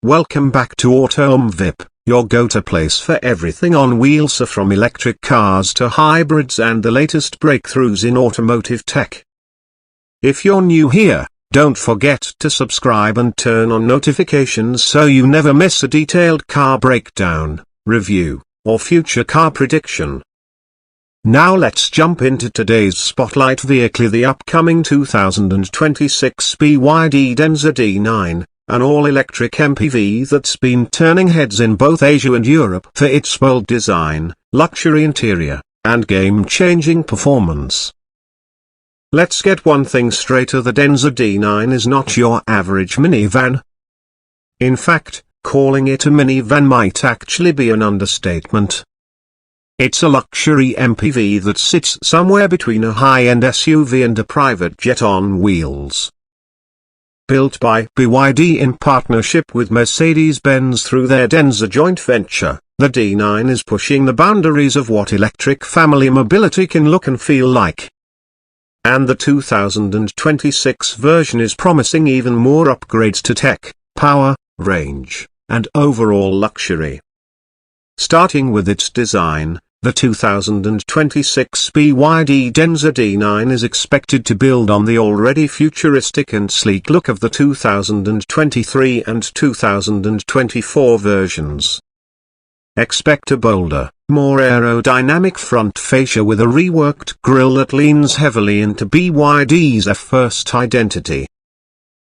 Welcome back to Mvip, your go-to place for everything on wheels, from electric cars to hybrids and the latest breakthroughs in automotive tech. If you're new here, don't forget to subscribe and turn on notifications so you never miss a detailed car breakdown, review, or future car prediction. Now let's jump into today's spotlight vehicle, the upcoming 2026 BYD Denza D9. An all-electric MPV that's been turning heads in both Asia and Europe for its bold design, luxury interior, and game-changing performance. Let's get one thing straight: the Denza D9 is not your average minivan. In fact, calling it a minivan might actually be an understatement. It's a luxury MPV that sits somewhere between a high-end SUV and a private jet on wheels. Built by BYD in partnership with Mercedes-Benz through their Denza joint venture, the D9 is pushing the boundaries of what electric family mobility can look and feel like. And the 2026 version is promising even more upgrades to tech, power, range, and overall luxury. Starting with its design, the 2026 BYD Denza D9 is expected to build on the already futuristic and sleek look of the 2023 and 2024 versions. Expect a bolder, more aerodynamic front fascia with a reworked grille that leans heavily into BYD's first identity.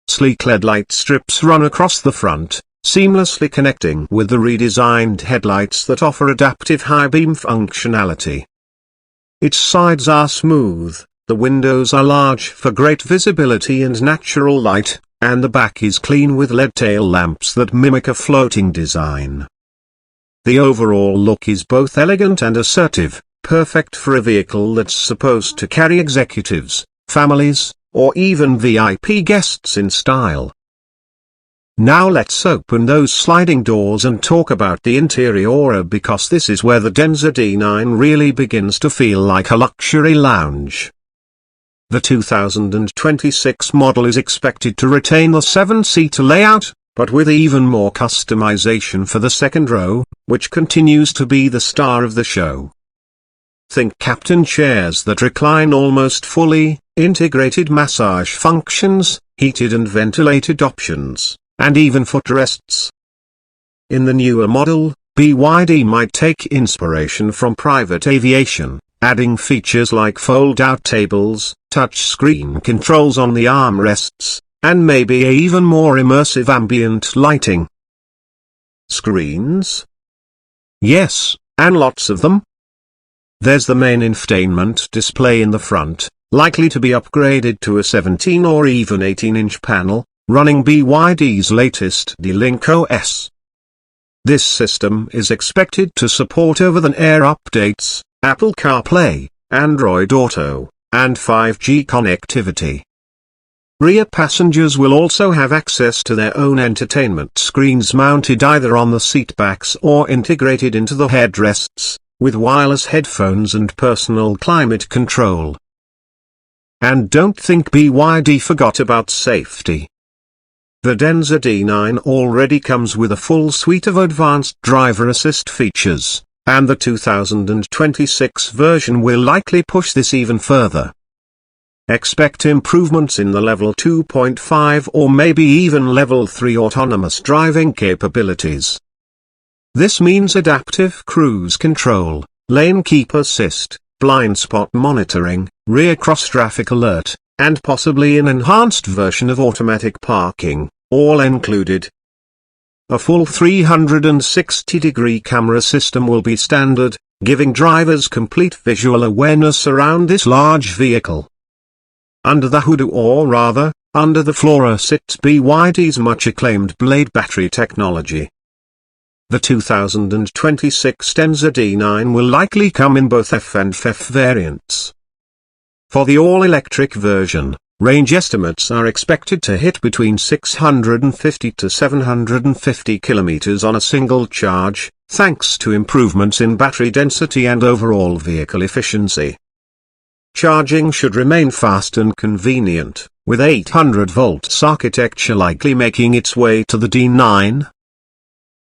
Sleek LED light strips run across the front, seamlessly connecting with the redesigned headlights that offer adaptive high beam functionality. Its sides are smooth, the windows are large for great visibility and natural light, and the back is clean with LED tail lamps that mimic a floating design. The overall look is both elegant and assertive, perfect for a vehicle that's supposed to carry executives, families, or even VIP guests in style. Now let's open those sliding doors and talk about the interior, because this is where the Denza D9 really begins to feel like a luxury lounge. The 2026 model is expected to retain the 7-seater layout, but with even more customization for the second row, which continues to be the star of the show. Think captain chairs that recline almost fully, integrated massage functions, heated and ventilated options, and even footrests. In the newer model, BYD might take inspiration from private aviation, adding features like fold-out tables, touchscreen controls on the armrests, and maybe even more immersive ambient lighting. Screens? Yes, and lots of them. There's the main infotainment display in the front, likely to be upgraded to a 17 or even 18-inch panel, running BYD's latest D-Link OS. This system is expected to support over-the-air updates, Apple CarPlay, Android Auto, and 5G connectivity. Rear passengers will also have access to their own entertainment screens mounted either on the seatbacks or integrated into the headrests, with wireless headphones and personal climate control. And don't think BYD forgot about safety. The Denza D9 already comes with a full suite of advanced driver assist features, and the 2026 version will likely push this even further. Expect improvements in the Level 2.5 or maybe even Level 3 autonomous driving capabilities. This means adaptive cruise control, lane keep assist, blind spot monitoring, rear cross-traffic alert, and possibly an enhanced version of automatic parking, all included. A full 360-degree camera system will be standard, giving drivers complete visual awareness around this large vehicle. Under the hood, or rather, under the floor, sits BYD's much-acclaimed Blade battery technology. The 2026 Denza D9 will likely come in both F and FF variants. For the all-electric version, range estimates are expected to hit between 650 to 750 km on a single charge, thanks to improvements in battery density and overall vehicle efficiency. Charging should remain fast and convenient, with 800 volts architecture likely making its way to the D9,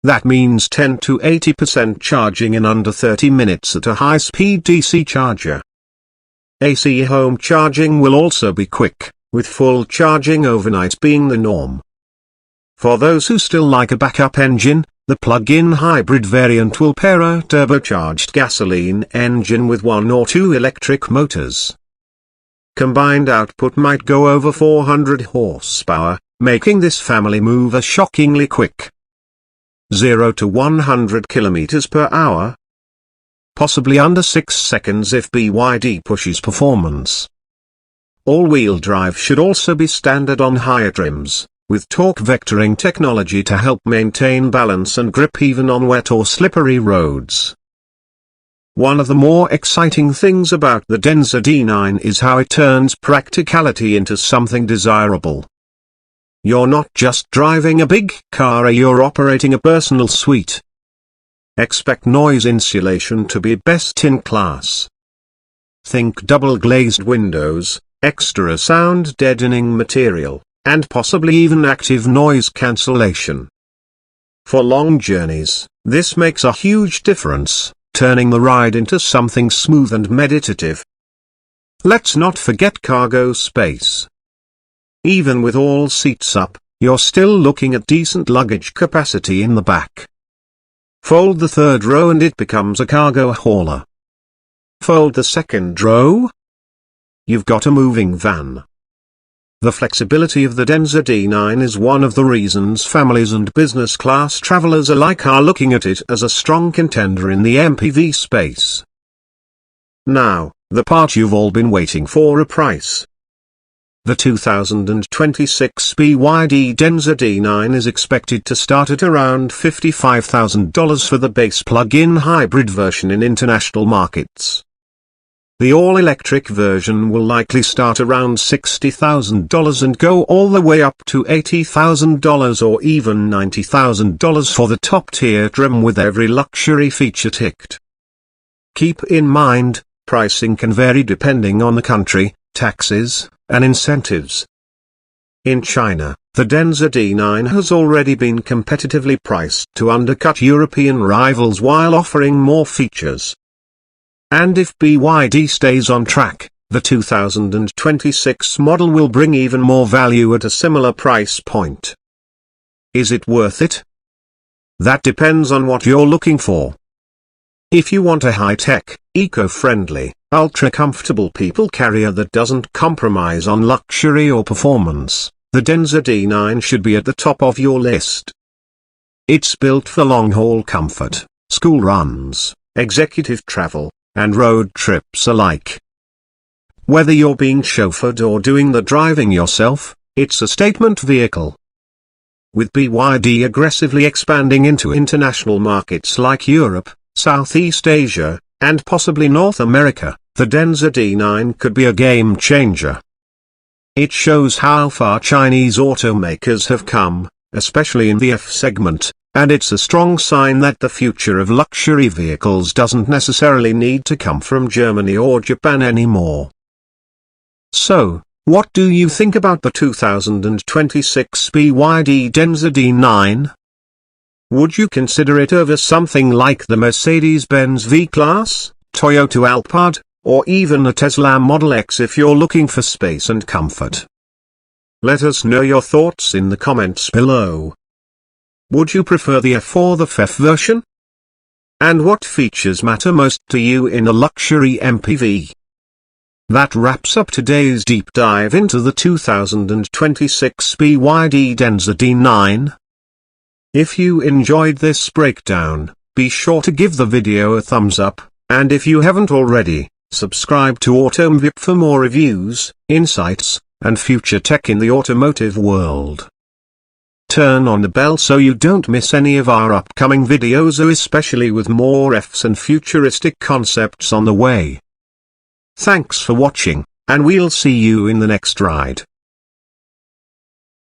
That means 10 to 80% charging in under 30 minutes at a high-speed DC charger. AC home charging will also be quick, with full charging overnight being the norm. For those who still like a backup engine, the plug-in hybrid variant will pair a turbocharged gasoline engine with 1 or 2 electric motors. Combined output might go over 400 horsepower, making this family mover shockingly quick. 0 to 100 km per hour. Possibly under 6 seconds if BYD pushes performance. All-wheel drive should also be standard on higher trims, with torque vectoring technology to help maintain balance and grip even on wet or slippery roads. One of the more exciting things about the Denza D9 is how it turns practicality into something desirable. You're not just driving a big car, you're operating a personal suite. Expect noise insulation to be best in class. Think double-glazed windows, extra sound deadening material, and possibly even active noise cancellation. For long journeys, this makes a huge difference, turning the ride into something smooth and meditative. Let's not forget cargo space. Even with all seats up, you're still looking at decent luggage capacity in the back. Fold the third row and it becomes a cargo hauler. Fold the second row. You've got a moving van. The flexibility of the Denza D9 is one of the reasons families and business class travelers alike are looking at it as a strong contender in the MPV space. Now, the part you've all been waiting for: a price. The 2026 BYD Denza D9 is expected to start at around $55,000 for the base plug-in hybrid version in international markets. The all-electric version will likely start around $60,000 and go all the way up to $80,000 or even $90,000 for the top-tier trim with every luxury feature ticked. Keep in mind, pricing can vary depending on the country, taxes, and incentives. In China, the Denza D9 has already been competitively priced to undercut European rivals while offering more features. And if BYD stays on track, the 2026 model will bring even more value at a similar price point. Is it worth it? That depends on what you're looking for. If you want a high-tech, eco-friendly, ultra-comfortable people carrier that doesn't compromise on luxury or performance, the Denza D9 should be at the top of your list. It's built for long-haul comfort, school runs, executive travel, and road trips alike. Whether you're being chauffeured or doing the driving yourself, it's a statement vehicle. With BYD aggressively expanding into international markets like Europe, Southeast Asia, and possibly North America, the Denza D9 could be a game changer. It shows how far Chinese automakers have come, especially in the F segment, and it's a strong sign that the future of luxury vehicles doesn't necessarily need to come from Germany or Japan anymore. So, what do you think about the 2026 BYD Denza D9? Would you consider it over something like the Mercedes-Benz V-Class, Toyota Alphard, or even a Tesla Model X if you're looking for space and comfort? Let us know your thoughts in the comments below. Would you prefer the F or the FF version? And what features matter most to you in a luxury MPV? That wraps up today's deep dive into the 2026 BYD Denza D9. If you enjoyed this breakdown, be sure to give the video a thumbs up, and if you haven't already, subscribe to Mvip for more reviews, insights, and future tech in the automotive world. Turn on the bell so you don't miss any of our upcoming videos, especially with more Fs and futuristic concepts on the way. Thanks for watching, and we'll see you in the next ride.